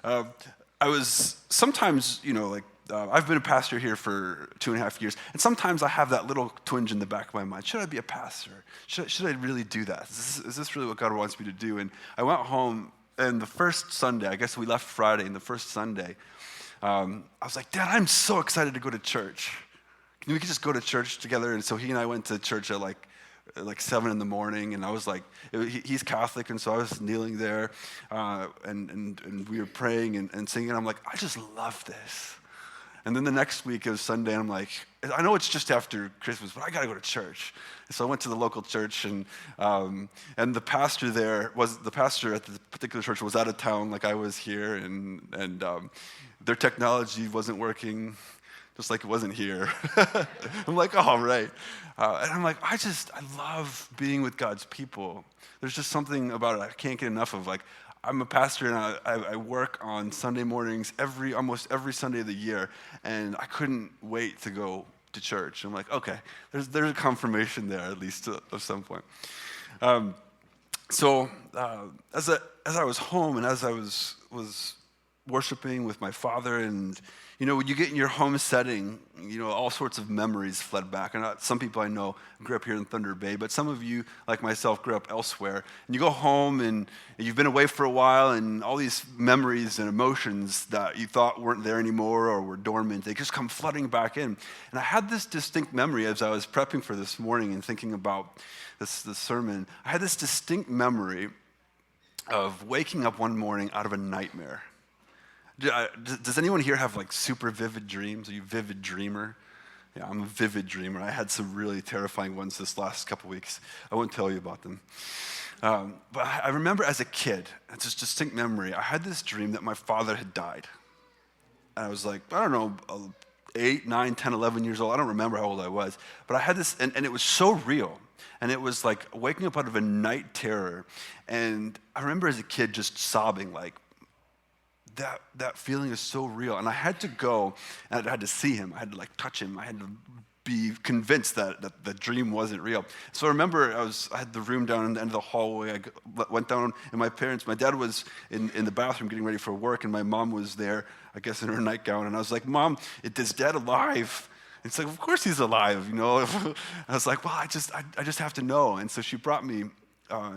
Uh, I was sometimes, I've been a pastor here for 2.5 years, and sometimes I have that little twinge in the back of my mind. Should I be a pastor? Should I really do that? Is this really what God wants me to do? And I went home, and the first Sunday, I guess we left Friday, and the first Sunday, I was like, Dad, I'm so excited to go to church. We could just go to church together. And so he and I went to church at like 7 in the morning, and I was like, he's Catholic, and so I was kneeling there, and we were praying and singing. I'm like, I just love this. And then the next week it was Sunday, and I'm like, I know it's just after Christmas, but I got to go to church. And so I went to the local church, and the pastor at the particular church was out of town, like I was here, and their technology wasn't working, just like it wasn't here. I'm like, oh, right. And I'm like, I love being with God's people. There's just something about it I can't get enough of. Like, I'm a pastor, and I work on Sunday mornings almost every Sunday of the year, and I couldn't wait to go to church. I'm like, okay, there's a confirmation there, at least at some point. So as I was home, and as I was worshiping with my father, and when you get in your home setting, all sorts of memories fled back. And some people I know grew up here in Thunder Bay, but some of you, like myself, grew up elsewhere. And you go home, and you've been away for a while, and all these memories and emotions that you thought weren't there anymore or were dormant, they just come flooding back in. And I had this distinct memory as I was prepping for this morning and thinking about this sermon. I had this distinct memory of waking up one morning out of a nightmare. Does anyone here have like super vivid dreams? Are you a vivid dreamer? Yeah, I'm a vivid dreamer. I had some really terrifying ones this last couple weeks. I won't tell you about them. But I remember as a kid, it's just a distinct memory, I had this dream that my father had died. And I was like, I don't know, 8, 9, 10, 11 years old. I don't remember how old I was. But I had this, and it was so real. And it was like waking up out of a night terror. And I remember as a kid just sobbing, like, that feeling is so real. And I had to go, and I had to see him. I had to like touch him. I had to be convinced that the dream wasn't real. So I remember I had the room down in the end of the hallway. I went down, and my dad was in the bathroom getting ready for work, and my mom was there, I guess in her nightgown. And I was like, Mom, is Dad alive? And it's like, of course he's alive, I was like, well, I just have to know. And so she brought me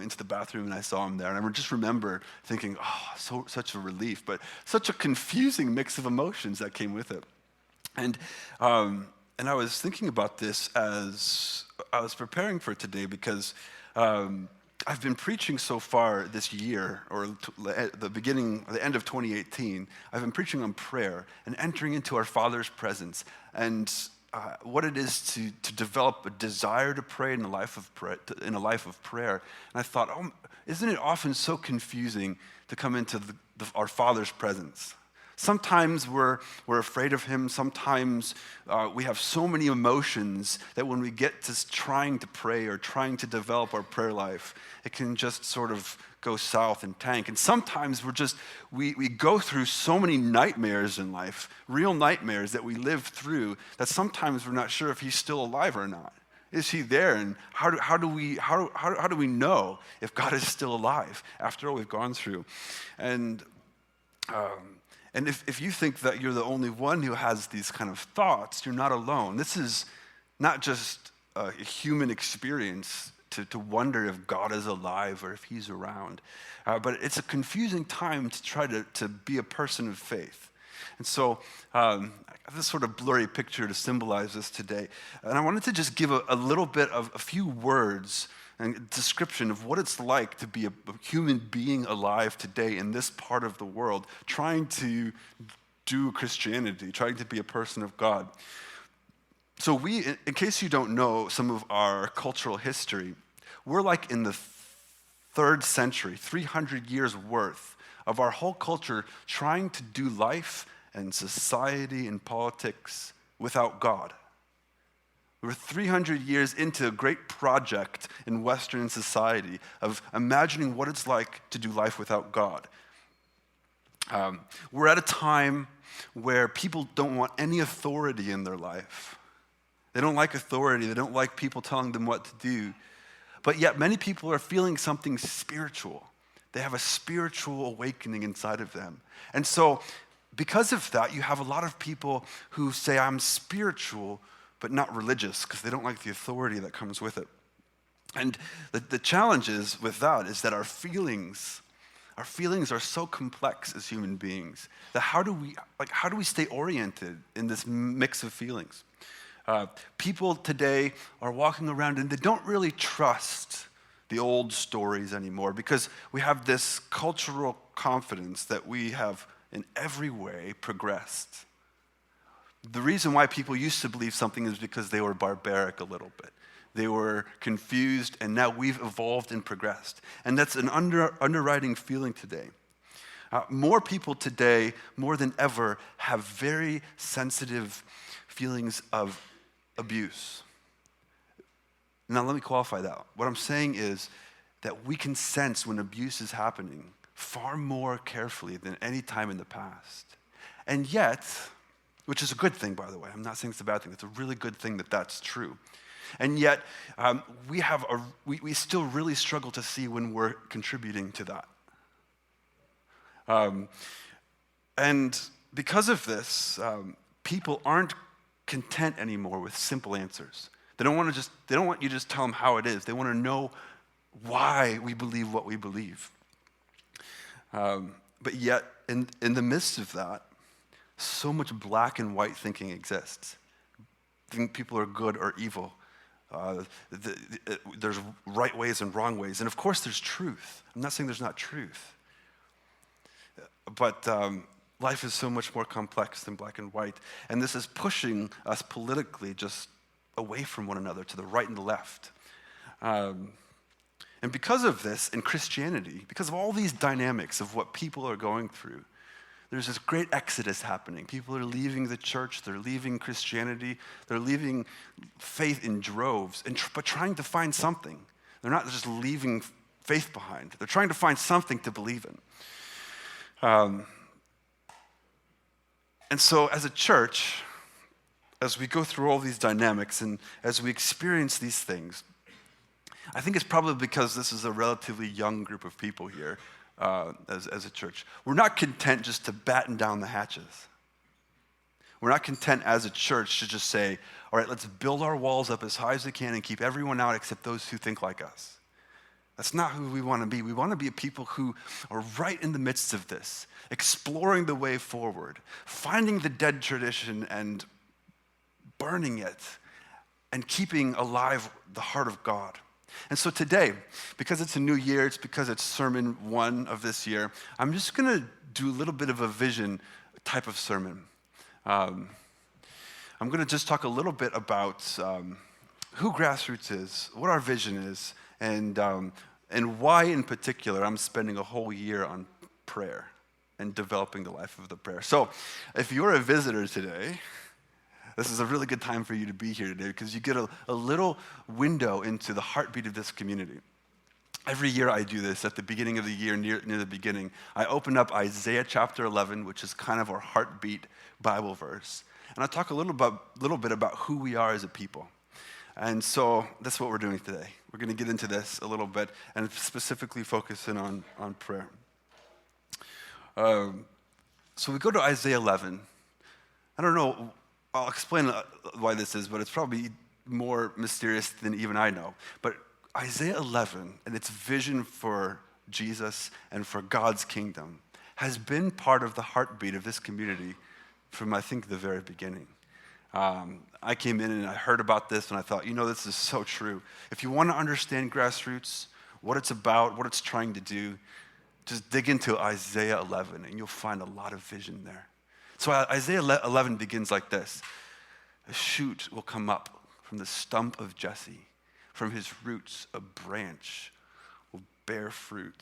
into the bathroom, and I saw him there. And I just remember thinking, such a relief, but such a confusing mix of emotions that came with it. And I was thinking about this as I was preparing for today, because I've been preaching so far this year, or the end of 2018, I've been preaching on prayer and entering into our Father's presence, and what it is to develop a desire to pray in a life of prayer. And I thought, isn't it often so confusing to come into our Father's presence? Sometimes we're afraid of him. Sometimes we have so many emotions that when we get to trying to pray or trying to develop our prayer life, it can just sort of go south and tank. And sometimes we go through so many nightmares in life, real nightmares that we live through, that sometimes we're not sure if he's still alive or not. Is he there? And how do we know if God is still alive after all we've gone through? And if you think that you're the only one who has these kind of thoughts, you're not alone. This is not just a human experience to wonder if God is alive or if he's around. But it's a confusing time to try to be a person of faith. And so I have this sort of blurry picture to symbolize this today. And I wanted to just give a little bit of a few words and description of what it's like to be a human being alive today in this part of the world, trying to do Christianity, trying to be a person of God. So in case you don't know some of our cultural history, we're like in the 3rd century, 300 years worth of our whole culture trying to do life and society and politics without God. We're 300 years into a great project in Western society of imagining what it's like to do life without God. We're at a time where people don't want any authority in their life. They don't like authority. They don't like people telling them what to do. But yet many people are feeling something spiritual. They have a spiritual awakening inside of them. And so because of that, you have a lot of people who say, I'm spiritual, but not religious, because they don't like the authority that comes with it. And the challenge is with that is that our feelings are so complex as human beings that how do we stay oriented in this mix of feelings? People today are walking around and they don't really trust the old stories anymore because we have this cultural confidence that we have in every way progressed. The reason why people used to believe something is because they were barbaric a little bit. They were confused, and now we've evolved and progressed. And that's an underwriting feeling today. More people today, more than ever, have very sensitive feelings of abuse. Now, let me qualify that. What I'm saying is that we can sense when abuse is happening far more carefully than any time in the past. And yet, which is a good thing, by the way. I'm not saying it's a bad thing. It's a really good thing that that's true. And yet, we still really struggle to see when we're contributing to that. And because of this, people aren't content anymore with simple answers. They don't want you to just tell them how it is. They want to know why we believe what we believe. But yet, in the midst of that, so much black and white thinking exists. Think people are good or evil. There's right ways and wrong ways. And of course there's truth. I'm not saying there's not truth. But life is so much more complex than black and white. And this is pushing us politically just away from one another to the right and the left. And because of this, in Christianity, because of all these dynamics of what people are going through, there's this great exodus happening. People are leaving the church, they're leaving Christianity, they're leaving faith in droves, but trying to find something. They're not just leaving faith behind. They're trying to find something to believe in. And so as a church, as we go through all these dynamics and as we experience these things, I think it's probably because this is a relatively young group of people here. As a church. We're not content just to batten down the hatches. We're not content as a church to just say, all right, let's build our walls up as high as we can and keep everyone out except those who think like us. That's not who we want to be. We want to be a people who are right in the midst of this, exploring the way forward, finding the dead tradition and burning it, and keeping alive the heart of God. And so today, because it's a new year, it's because it's sermon 1 of this year, I'm just going to do a little bit of a vision type of sermon. I'm going to just talk a little bit about who Grassroots is, what our vision is, and why in particular I'm spending a whole year on prayer and developing the life of the prayer. So if you're a visitor today, this is a really good time for you to be here today because you get a little window into the heartbeat of this community. Every year I do this at the beginning of the year, near the beginning. I open up Isaiah chapter 11, which is kind of our heartbeat Bible verse. And I talk a little bit about who we are as a people. And so that's what we're doing today. We're going to get into this a little bit and specifically focus in on prayer. So we go to Isaiah 11. I don't know, I'll explain why this is, but it's probably more mysterious than even I know. But Isaiah 11 and its vision for Jesus and for God's kingdom has been part of the heartbeat of this community from, I think, the very beginning. I came in and I heard about this and I thought, this is so true. If you want to understand Grassroots, what it's about, what it's trying to do, just dig into Isaiah 11 and you'll find a lot of vision there. So Isaiah 11 begins like this. A shoot will come up from the stump of Jesse. From his roots, a branch will bear fruit.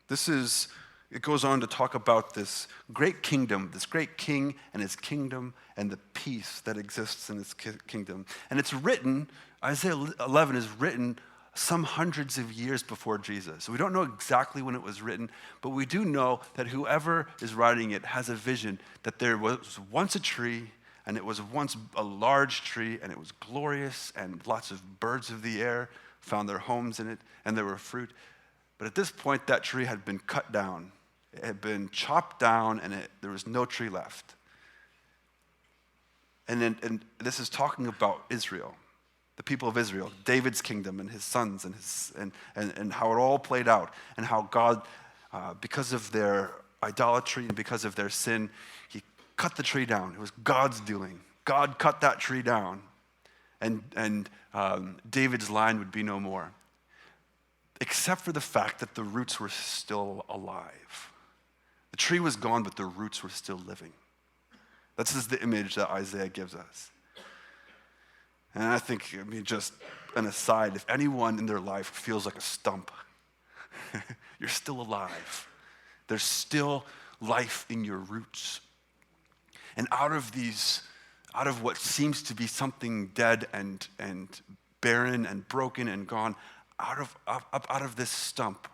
It goes on to talk about this great kingdom, this great king and his kingdom and the peace that exists in his kingdom. And it's written, Isaiah 11 is written some hundreds of years before Jesus. So we don't know exactly when it was written, but we do know that whoever is writing it has a vision that there was once a tree, and it was once a large tree, and it was glorious, and lots of birds of the air found their homes in it, and there were fruit. But at this point, that tree had been cut down. It had been chopped down, and there was no tree left. And this is talking about Israel, the people of Israel, David's kingdom and his sons and how it all played out, and how God, because of their idolatry and because of their sin, he cut the tree down. It was God's doing. God cut that tree down, and David's line would be no more, except for the fact that the roots were still alive. The tree was gone, but the roots were still living. This is the image that Isaiah gives us. And I think, just an aside, if anyone in their life feels like a stump, you're still alive. There's still life in your roots. And out of what seems to be something dead and barren and broken and gone, out of this stump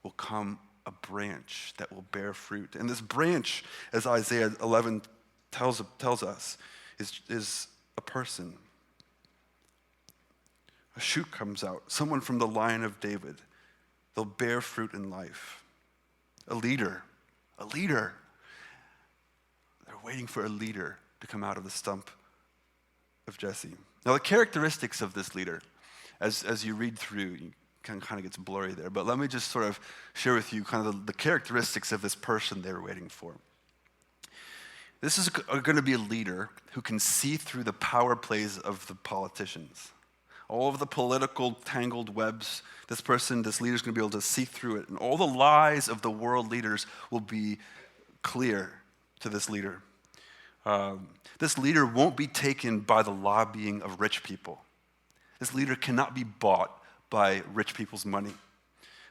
will come a branch that will bear fruit. And this branch, as Isaiah 11 tells us, is a person. A shoot comes out, someone from the line of David. They'll bear fruit in life. A leader. They're waiting for a leader to come out of the stump of Jesse. Now, the characteristics of this leader, as you read through, you kind of gets blurry there, but let me just sort of share with you kind of the characteristics of this person they were waiting for. This is going to be a leader who can see through the power plays of the politicians. All of the political tangled webs, this leader is going to be able to see through it. And all the lies of the world leaders will be clear to this leader. This leader won't be taken by the lobbying of rich people. This leader cannot be bought by rich people's money,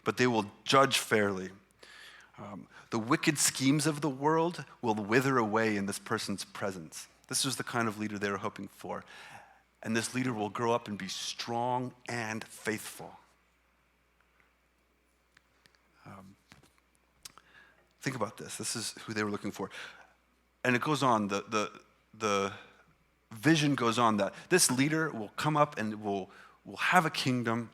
but they will judge fairly. The wicked schemes of the world will wither away in this person's presence. This is the kind of leader they were hoping for. And this leader will grow up and be strong and faithful. Think about this. This is who they were looking for. And it goes on, the vision goes on that this leader will come up and will have a kingdom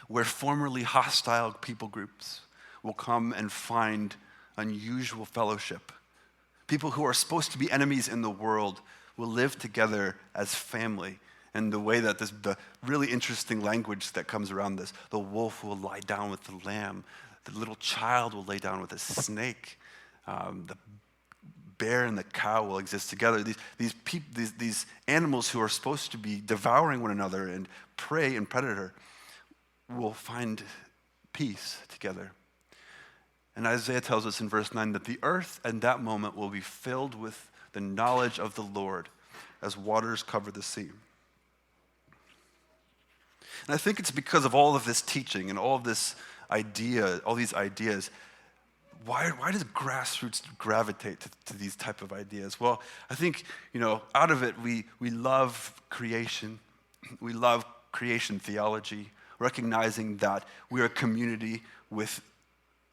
where formerly hostile people groups will come and find unusual fellowship. People who are supposed to be enemies in the world will live together as family. And the way that the really interesting language that comes around this, the wolf will lie down with the lamb, the little child will lay down with a snake, the bear and the cow will exist together. These animals who are supposed to be devouring one another and prey and predator will find peace together. And Isaiah tells us in verse 9 that the earth at that moment will be filled with the knowledge of the Lord as waters cover the sea. And I think it's because of all of this teaching and all of this idea, all these ideas. Why does Grassroots gravitate to these type of ideas? Well, I think, out of it, we love creation. We love creation theology, recognizing that we're a community with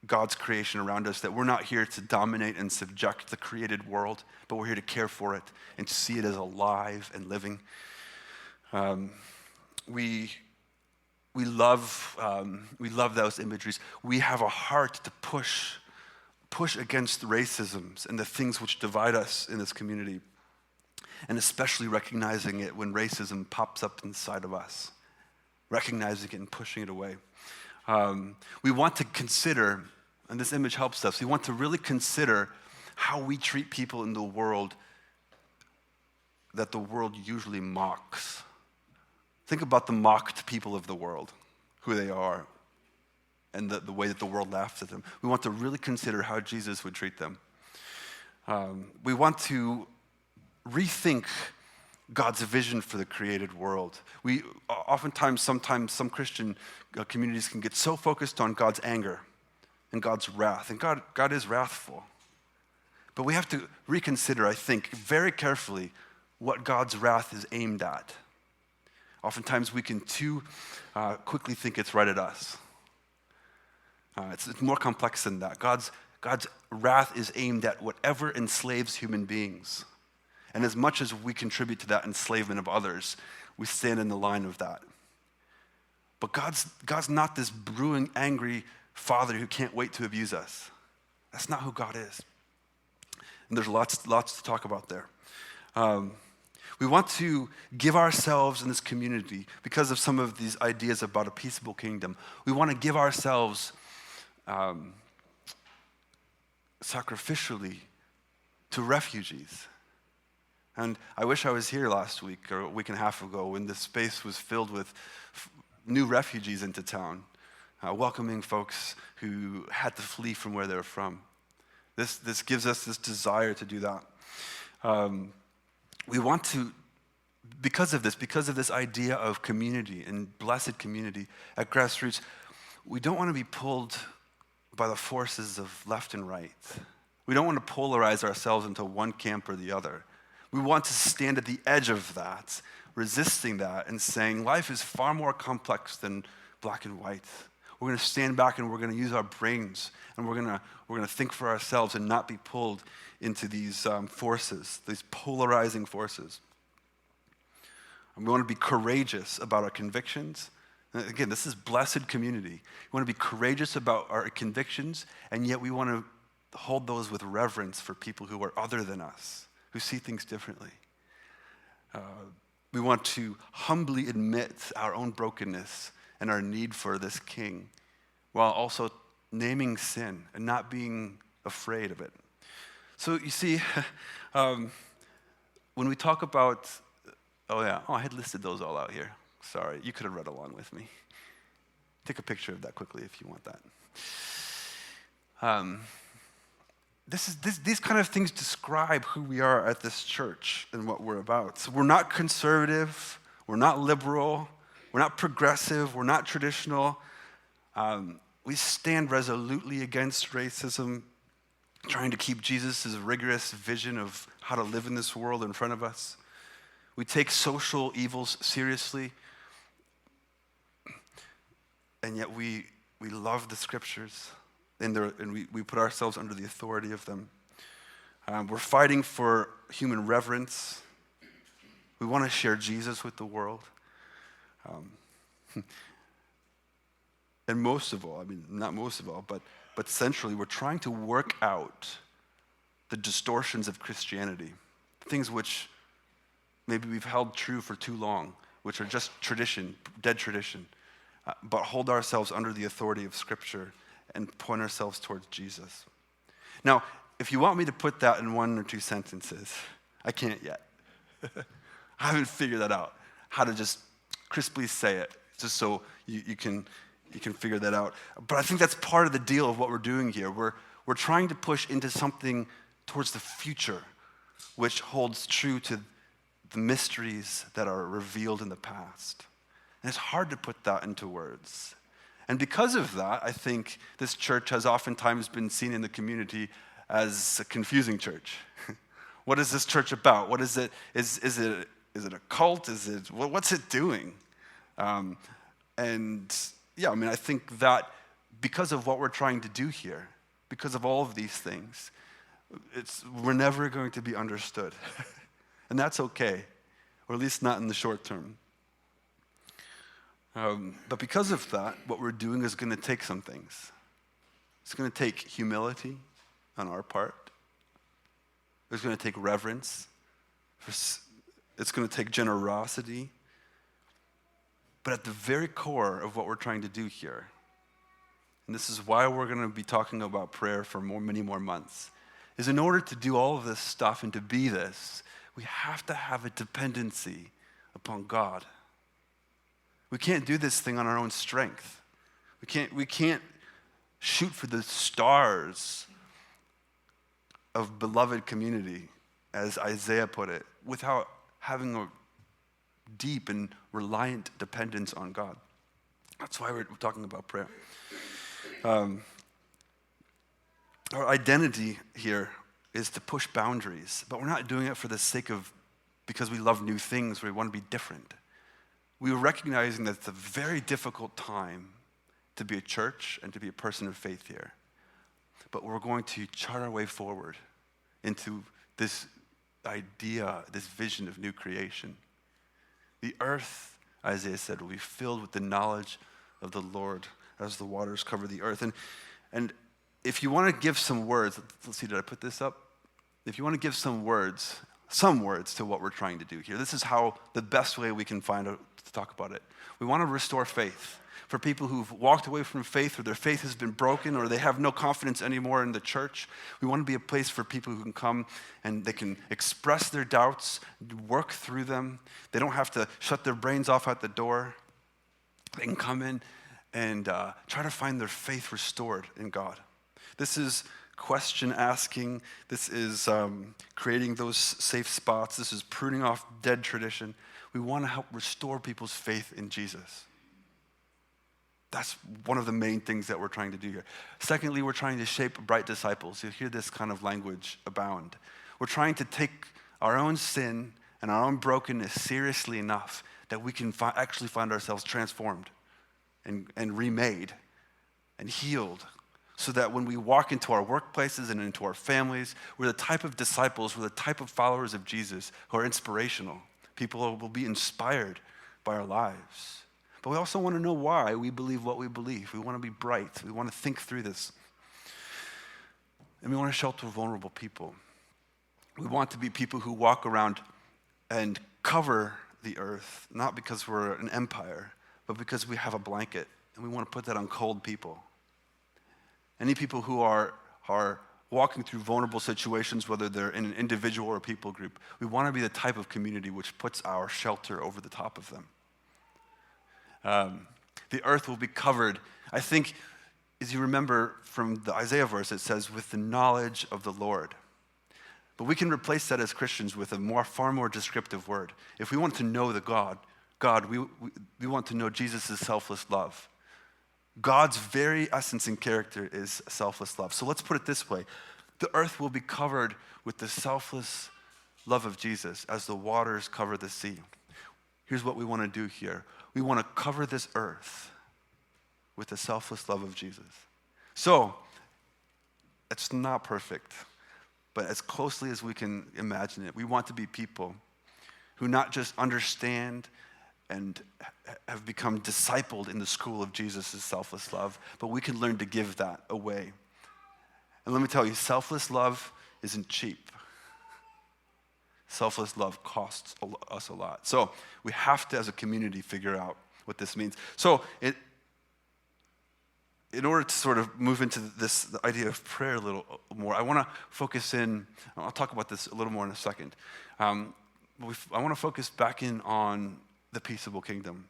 God's creation around us, that we're not here to dominate and subject the created world, but we're here to care for it and to see it as alive and living. We love those imageries. We have a heart to push against racisms and the things which divide us in this community, and especially recognizing it when racism pops up inside of us, recognizing it and pushing it away. We want to consider, and this image helps us, we want to really consider how we treat people in the world that the world usually mocks. Think about the mocked people of the world, who they are, and the way that the world laughs at them. We want to really consider how Jesus would treat them. We want to rethink God's vision for the created world. Sometimes some Christian communities can get so focused on God's anger and God's wrath, and God is wrathful. But we have to reconsider, I think, very carefully what God's wrath is aimed at. Oftentimes we can too quickly think it's right at us. It's more complex than that. God's wrath is aimed at whatever enslaves human beings. And as much as we contribute to that enslavement of others, we stand in the line of that. But God's not this brewing, angry father who can't wait to abuse us. That's not who God is. And there's lots to talk about there. We want to give ourselves in this community, because of some of these ideas about a peaceable kingdom, we want to give ourselves sacrificially to refugees. And I wish I was here last week or a week and a half ago when this space was filled with new refugees into town, welcoming folks who had to flee from where they were from. This gives us this desire to do that. We want to, because of this idea of community and blessed community at Grassroots, we don't want to be pulled by the forces of left and right. We don't want to polarize ourselves into one camp or the other. We want to stand at the edge of that, resisting that and saying life is far more complex than black and white. We're going to stand back and we're going to use our brains and we're going to think for ourselves and not be pulled into these forces, these polarizing forces. And we want to be courageous about our convictions. And again, this is blessed community. We want to be courageous about our convictions, and yet we want to hold those with reverence for people who are other than us, who see things differently. We want to humbly admit our own brokenness and our need for this king, while also naming sin and not being afraid of it. So you see, when we talk about, I had listed those all out here. Sorry, you could have read along with me. Take a picture of that quickly if you want that. These kind of things describe who we are at this church and what we're about. So we're not conservative, we're not liberal, we're not progressive, we're not traditional. We stand resolutely against racism, trying to keep Jesus' rigorous vision of how to live in this world in front of us. We take social evils seriously, and yet we love the scriptures. And we put ourselves under the authority of them. We're fighting for human reverence. We want to share Jesus with the world. And most of all, not most of all, but centrally, we're trying to work out the distortions of Christianity, things which maybe we've held true for too long, which are just tradition, dead tradition, but hold ourselves under the authority of Scripture and point ourselves towards Jesus. Now, if you want me to put that in one or two sentences, I can't yet. I haven't figured that out, how to just crisply say it, just so you can figure that out. But I think that's part of the deal of what we're doing here. We're trying to push into something towards the future, which holds true to the mysteries that are revealed in the past. And it's hard to put that into words. And because of that, I think this church has oftentimes been seen in the community as a confusing church. What is this church about? What is it? Is it a cult? What's it doing? I think that because of what we're trying to do here, because of all of these things, we're never going to be understood. And that's okay, or at least not in the short term. But because of that, what we're doing is going to take some things. It's going to take humility on our part. It's going to take reverence. It's going to take generosity. But at the very core of what we're trying to do here, and this is why we're going to be talking about prayer for many more months, is in order to do all of this stuff and to be this, we have to have a dependency upon God. We can't do this thing on our own strength. We can't shoot for the stars of beloved community, as Isaiah put it, without having a deep and reliant dependence on God. That's why we're talking about prayer. Our identity here is to push boundaries, but we're not doing it for the sake of, because we love new things, we want to be different. We were recognizing that it's a very difficult time to be a church and to be a person of faith here. But we're going to chart our way forward into this idea, this vision of new creation. The earth, Isaiah said, will be filled with the knowledge of the Lord as the waters cover the earth. And if you want to give some words, let's see, did I put this up? If you want to give some words to what we're trying to do here, this is how the best way we can find out to talk about it. We want to restore faith. For people who've walked away from faith, or their faith has been broken, or they have no confidence anymore in the church, we want to be a place for people who can come and they can express their doubts, work through them. They don't have to shut their brains off at the door. They can come in and try to find their faith restored in God. This is question asking. This is creating those safe spots. This is pruning off dead tradition. We want to help restore people's faith in Jesus. That's one of the main things that we're trying to do here. Secondly, we're trying to shape bright disciples. You'll hear this kind of language abound. We're trying to take our own sin and our own brokenness seriously enough that we can actually find ourselves transformed and remade and healed, so that when we walk into our workplaces and into our families, we're the type of disciples, we're the type of followers of Jesus who are inspirational. People will be inspired by our lives. But we also want to know why we believe what we believe. We want to be bright. We want to think through this. And we want to shelter vulnerable people. We want to be people who walk around and cover the earth, not because we're an empire, but because we have a blanket, and we want to put that on cold people. Any people who are walking through vulnerable situations, whether they're in an individual or a people group, we want to be the type of community which puts our shelter over the top of them. The earth will be covered. I think, as you remember from the Isaiah verse, it says, with the knowledge of the Lord. But we can replace that as Christians with a far more descriptive word. If we want to know the God, we want to know Jesus' selfless love. God's very essence and character is selfless love. So let's put it this way. The earth will be covered with the selfless love of Jesus as the waters cover the sea. Here's what we want to do here. We want to cover this earth with the selfless love of Jesus. So, it's not perfect, but as closely as we can imagine it, we want to be people who not just understand and have become discipled in the school of Jesus' selfless love, but we can learn to give that away. And let me tell you, selfless love isn't cheap. Selfless love costs us a lot. So we have to, as a community, figure out what this means. So in order to sort of move into the idea of prayer a little more, I want to focus in, I'll talk about this a little more in a second. I want to focus back in on the peaceable kingdom.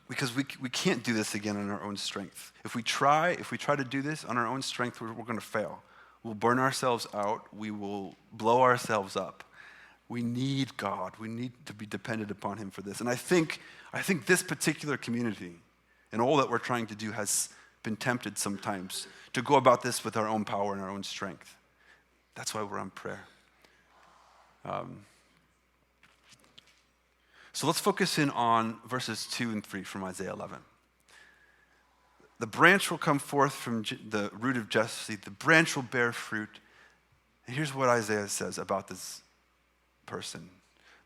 Because we can't do this again on our own strength. If we try to do this on our own strength, we're going to fail. We'll burn ourselves out. We will blow ourselves up. We need God. We need to be dependent upon him for this. And I think this particular community and all that we're trying to do has been tempted sometimes to go about this with our own power and our own strength. That's why we're on prayer. So let's focus in on verses 2 and 3 from Isaiah 11. The branch will come forth from the root of Jesse. The branch will bear fruit. And here's what Isaiah says about this person.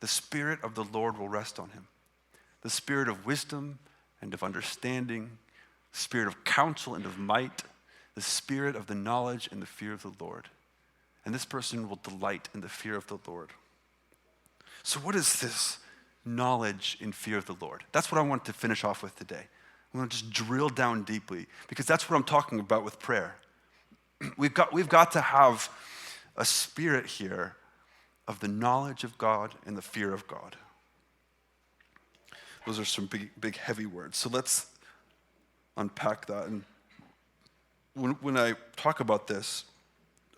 The Spirit of the Lord will rest on him. The Spirit of wisdom and of understanding, the Spirit of counsel and of might, the Spirit of the knowledge and the fear of the Lord. And this person will delight in the fear of the Lord. So what is this knowledge and fear of the Lord? That's what I want to finish off with today. I'm going to just drill down deeply, because that's what I'm talking about with prayer. We've got to have a spirit here of the knowledge of God and the fear of God. Those are some big, heavy words. So let's unpack that. And when I talk about this,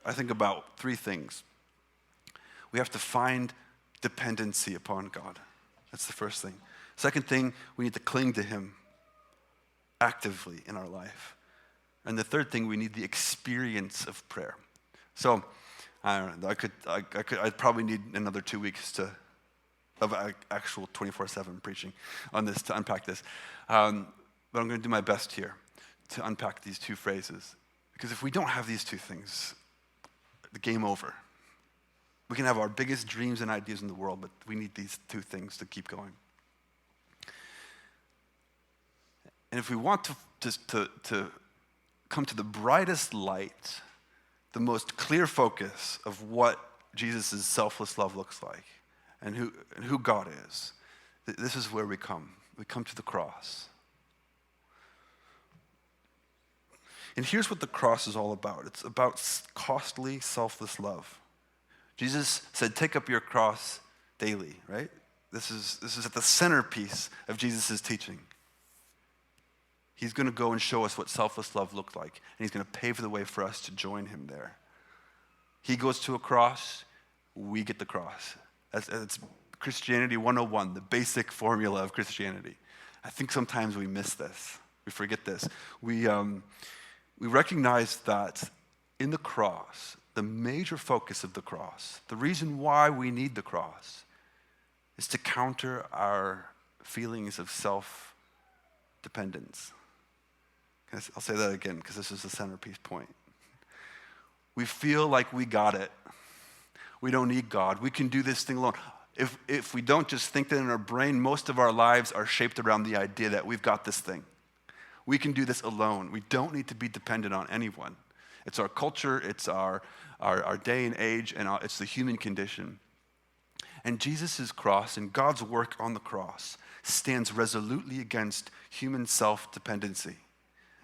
I think about three things. We have to find dependency upon God. That's the first thing. Second thing, we need to cling to him actively in our life. And the third thing, we need the experience of prayer. So, I don't know, I'd probably need another 2 weeks of actual 24/7 preaching on this to unpack this. But I'm going to do my best here to unpack these two phrases. Because if we don't have these two things, the game over. We can have our biggest dreams and ideas in the world, but we need these two things to keep going. And if we want to come to the brightest light, the most clear focus of what Jesus' selfless love looks like and who God is, this is where we come. We come to the cross. And here's what the cross is all about. It's about costly, selfless love. Jesus said, take up your cross daily, right? This is at the centerpiece of Jesus' teaching. He's going to go and show us what selfless love looked like, and he's going to pave the way for us to join him there. He goes to a cross, we get the cross. That's Christianity 101, the basic formula of Christianity. I think sometimes we miss this. We forget this. We recognize that in the cross, the major focus of the cross, the reason why we need the cross, is to counter our feelings of self-dependence. I'll say that again because this is the centerpiece point. We feel like we got it. We don't need God. We can do this thing alone. If we don't just think that in our brain, most of our lives are shaped around the idea that we've got this thing. We can do this alone. We don't need to be dependent on anyone. It's our culture, it's our day and age, and it's the human condition. And Jesus' cross and God's work on the cross stands resolutely against human self-dependency.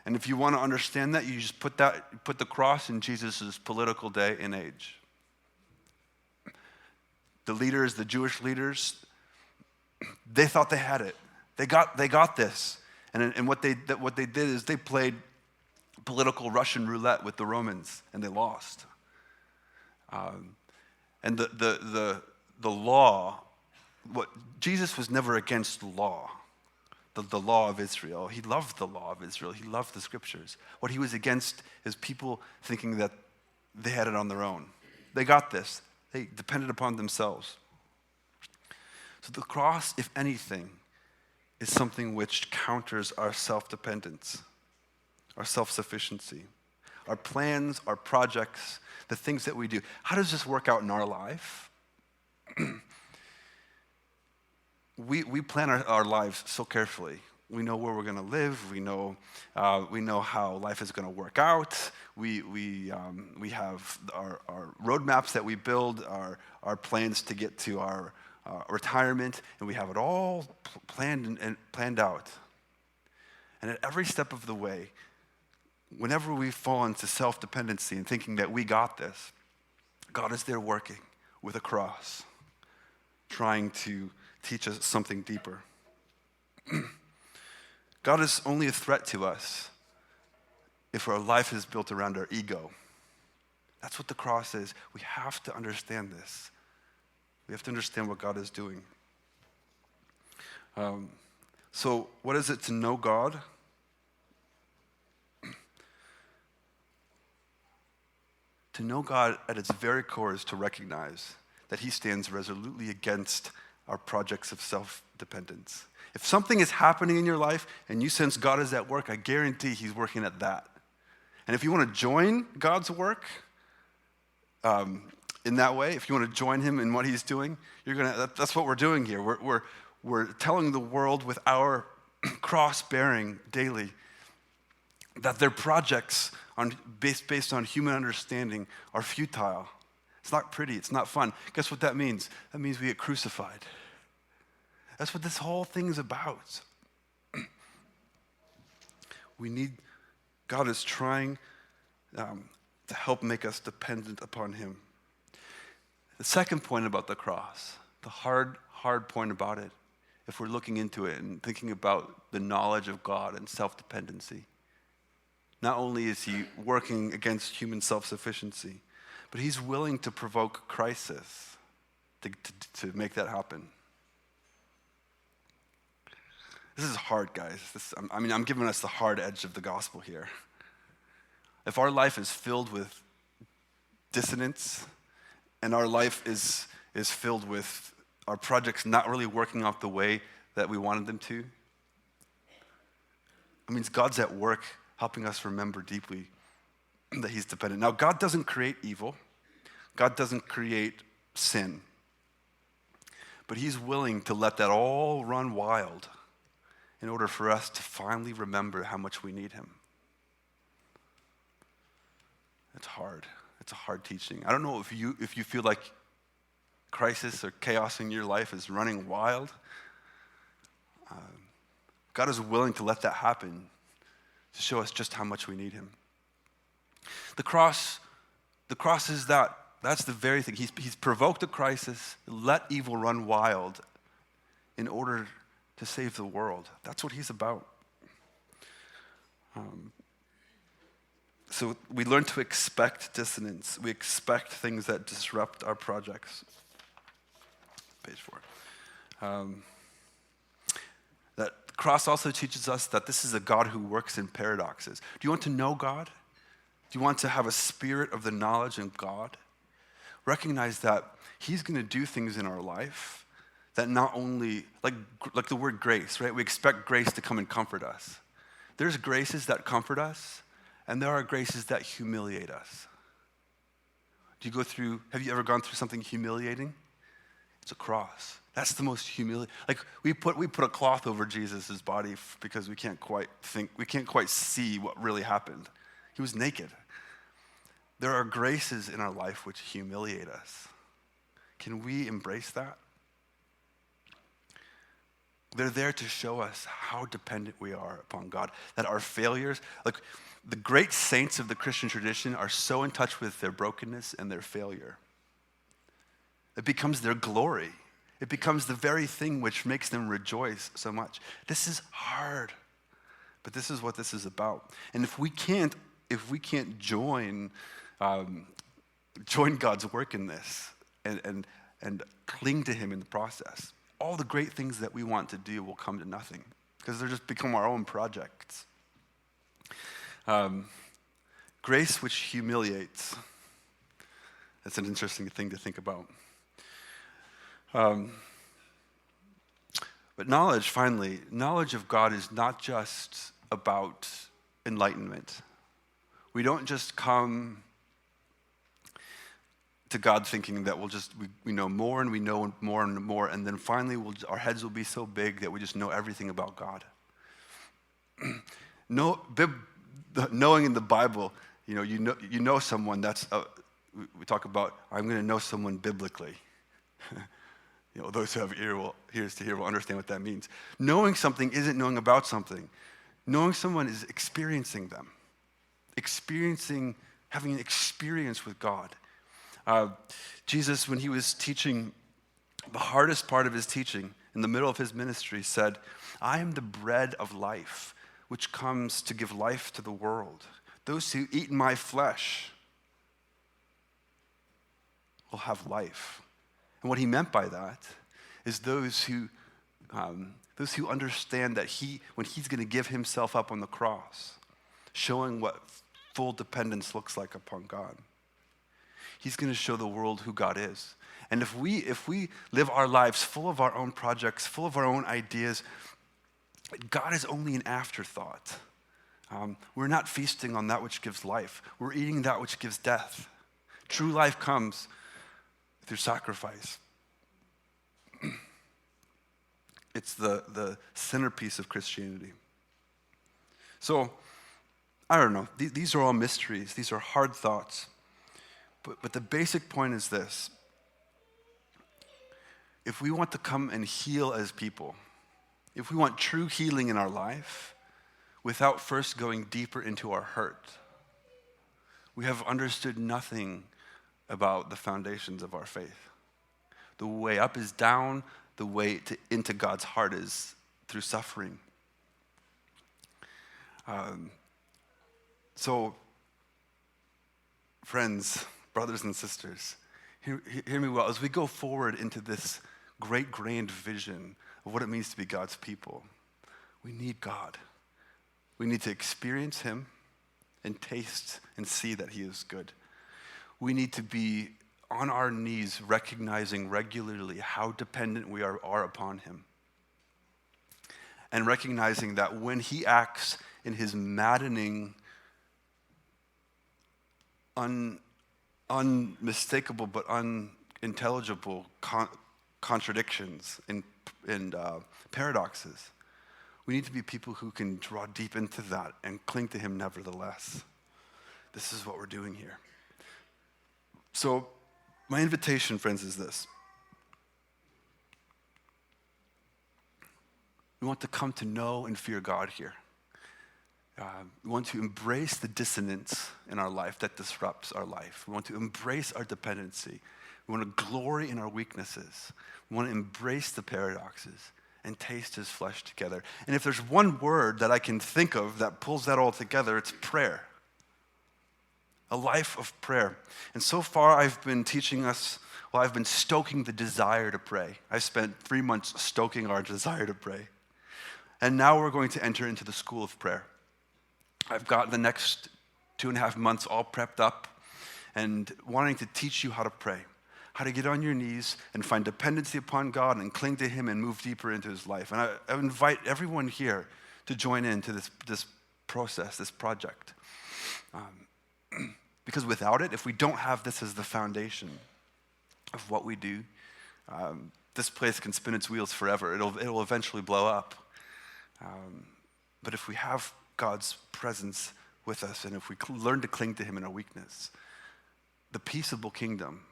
And if you want to understand that, you just put the cross in Jesus' political day and age. The leaders, the Jewish leaders, they thought they had it. They got this. And what they did is they played political Russian roulette with the Romans, and they lost. And the law, Jesus was never against law, the law of Israel. He loved the law of Israel. He loved the scriptures. What he was against is people thinking that they had it on their own. They got this. They depended upon themselves. So the cross, if anything, is something which counters our self-dependence, our self-sufficiency, our plans, our projects, the things that we do. How does this work out in our life? We plan our lives so carefully. We know where we're going to live. We know how life is going to work out. We have our roadmaps that we build, our plans to get to our retirement, and we have it all planned out. And at every step of the way, whenever we fall into self-dependency and thinking that we got this, God is there working with a cross, trying to teach us something deeper. God is only a threat to us if our life is built around our ego. That's what the cross is. We have to understand this. We have to understand what God is doing. So what is it to know God? To know God at its very core is to recognize that he stands resolutely against our projects of self-dependence. If something is happening in your life and you sense God is at work, I guarantee he's working at that. And if you want to join God's work in that way, if you want to join him in what he's doing, that's what we're doing here. We're telling the world with our cross-bearing daily that their projects based on human understanding are futile. It's not pretty. It's not fun. Guess what that means? That means we get crucified. That's what this whole thing's about. God is trying to help make us dependent upon him. The second point about the cross, the hard point about it, if we're looking into it and thinking about the knowledge of God and self-dependency, not only is he working against human self-sufficiency, but he's willing to provoke crisis to make that happen. This is hard, guys. I'm giving us the hard edge of the gospel here. If our life is filled with dissonance and our life is filled with our projects not really working out the way that we wanted them to, it means God's at work helping us remember deeply that he's dependent. Now, God doesn't create evil. God doesn't create sin. But he's willing to let that all run wild in order for us to finally remember how much we need him. It's hard. It's a hard teaching. I don't know if you feel like crisis or chaos in your life is running wild. God is willing to let that happen to show us just how much we need him. The cross is that. That's the very thing. He's provoked a crisis, let evil run wild in order to save the world. That's what he's about. So we learn to expect dissonance. We expect things that disrupt our projects. Page 4. That the cross also teaches us that this is a God who works in paradoxes. Do you want to know God? Do you want to have a spirit of the knowledge of God? Recognize that he's going to do things in our life that not only, like the word grace, right? We expect grace to come and comfort us. There's graces that comfort us, and there are graces that humiliate us. Have you ever gone through something humiliating? It's a cross. That's the most humiliating. Like we put a cloth over Jesus' body because we can't quite see what really happened. He was naked. There are graces in our life which humiliate us. Can we embrace that? They're there to show us how dependent we are upon God, that our failures, like the great saints of the Christian tradition are so in touch with their brokenness and their failure. It becomes their glory. It becomes the very thing which makes them rejoice so much. This is hard, but this is what this is about. And if we can't join God's work in this and cling to him in the process, all the great things that we want to do will come to nothing because they're just become our own projects. Grace which humiliates. That's an interesting thing to think about. But knowledge of God is not just about enlightenment. We don't just come to God thinking that we know more and we know more and more, and then finally our heads will be so big that we just know everything about God. Knowing in the Bible, you know someone that's we talk about. I'm going to know someone biblically. Those who have ears to hear will understand what that means. Knowing something isn't knowing about something. Knowing someone is experiencing them. Having an experience with God. Jesus, when he was teaching, the hardest part of his teaching, in the middle of his ministry, said, I am the bread of life, which comes to give life to the world. Those who eat my flesh will have life. And what he meant by that is those who understand that when he's going to give himself up on the cross, showing what full dependence looks like upon God, he's going to show the world who God is. And if we live our lives full of our own projects, full of our own ideas, God is only an afterthought. We're not feasting on that which gives life. We're eating that which gives death. True life comes through sacrifice. It's the centerpiece of Christianity. So, I don't know. These are all mysteries. These are hard thoughts. But the basic point is this. If we want to come and heal as people, if we want true healing in our life, without first going deeper into our hurt, we have understood nothing about the foundations of our faith. The way up is down, the way into God's heart is through suffering. So, friends, brothers and sisters, hear me well. As we go forward into this great grand vision of what it means to be God's people, we need God. We need to experience him and taste and see that he is good. We need to be on our knees recognizing regularly how dependent we are upon him. And recognizing that when he acts in his maddening, unmistakable but unintelligible contradictions and paradoxes, We need to be people who can draw deep into that and cling to him nevertheless. This is what we're doing here. So my invitation, friends, is this. We want to come to know and fear God here. We want to embrace the dissonance in our life that disrupts our life. We want to embrace our dependency. We want to glory in our weaknesses. We want to embrace the paradoxes and taste his flesh together. And if there's one word that I can think of that pulls that all together, it's prayer. A life of prayer. And so far I've been I've been stoking the desire to pray. I spent 3 months stoking our desire to pray. And now we're going to enter into the school of prayer. I've got the next 2.5 months all prepped up and wanting to teach you how to pray, how to get on your knees and find dependency upon God and cling to him and move deeper into his life. And I invite everyone here to join into this process, this project. Because without it, if we don't have this as the foundation of what we do, this place can spin its wheels forever. It'll eventually blow up. But if we have God's presence with us, and if we learn to cling to him in our weakness, the peaceable kingdom,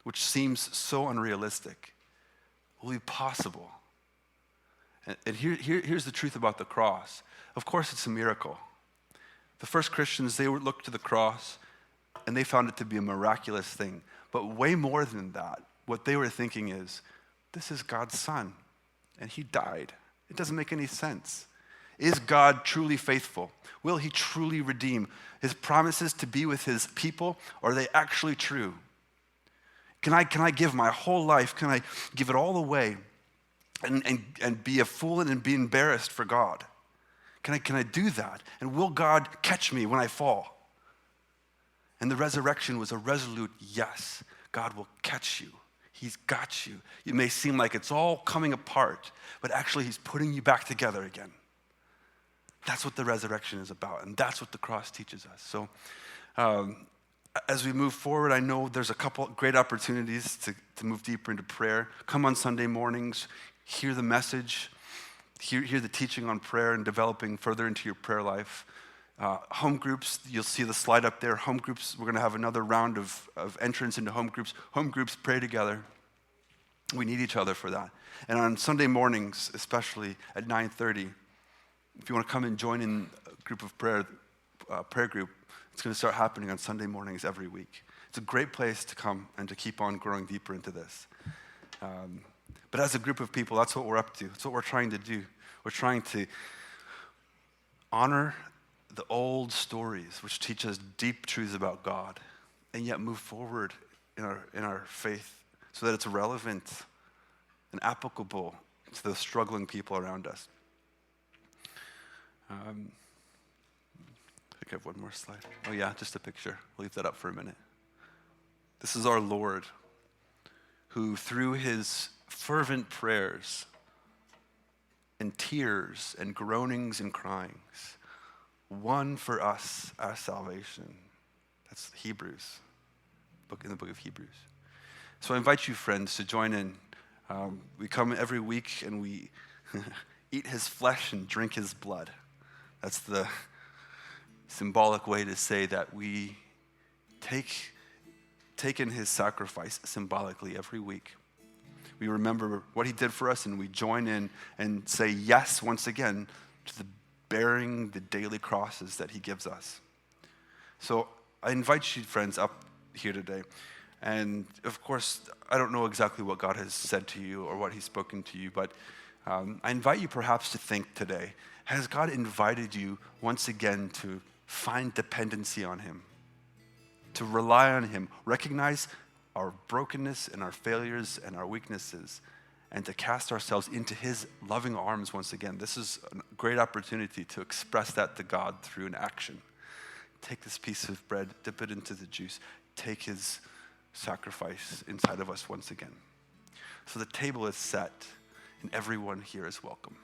which seems so unrealistic, will be possible. And here's the truth about the cross. Of course, it's a miracle. The first Christians, they would look to the cross, and they found it to be a miraculous thing. But way more than that, what they were thinking is, this is God's son, and he died. It doesn't make any sense. Is God truly faithful? Will he truly redeem? His promises to be with his people, are they actually true? Can I give my whole life, can I give it all away and be a fool and be embarrassed for God? Can I do that? And will God catch me when I fall? And the resurrection was a resolute yes. God will catch you. He's got you. It may seem like it's all coming apart, but actually he's putting you back together again. That's what the resurrection is about, and that's what the cross teaches us. So as we move forward, I know there's a couple great opportunities to move deeper into prayer. Come on Sunday mornings, hear the message, hear the teaching on prayer and developing further into your prayer life. Home groups, you'll see the slide up there. Home groups, we're going to have another round of entrance into home groups. Home groups pray together. We need each other for that. And on Sunday mornings, especially at 9:30, if you want to come and join in a group of prayer group, it's going to start happening on Sunday mornings every week. It's a great place to come and to keep on growing deeper into this. But as a group of people, that's what we're up to. That's what we're trying to do. We're trying to honor the old stories which teach us deep truths about God, and yet move forward in our faith so that it's relevant and applicable to the struggling people around us. I think I have one more slide. Oh yeah, just a picture. We'll leave that up for a minute. This is our Lord, who through his fervent prayers and tears and groanings and cryings won for us our salvation. That's Hebrews, in the book of Hebrews. So I invite you, friends, to join in. We come every week and we eat his flesh and drink his blood. That's the symbolic way to say that we take in his sacrifice symbolically every week. We remember what he did for us and we join in and say yes once again to the bearing the daily crosses that he gives us. So I invite you, friends, up here today. And of course, I don't know exactly what God has said to you or what he's spoken to you, but I invite you perhaps to think today, has God invited you once again to find dependency on him, to rely on him, recognize our brokenness and our failures and our weaknesses, and to cast ourselves into his loving arms once again? This is a great opportunity to express that to God through an action. Take this piece of bread, dip it into the juice, take his sacrifice inside of us once again. So the table is set, and everyone here is welcome.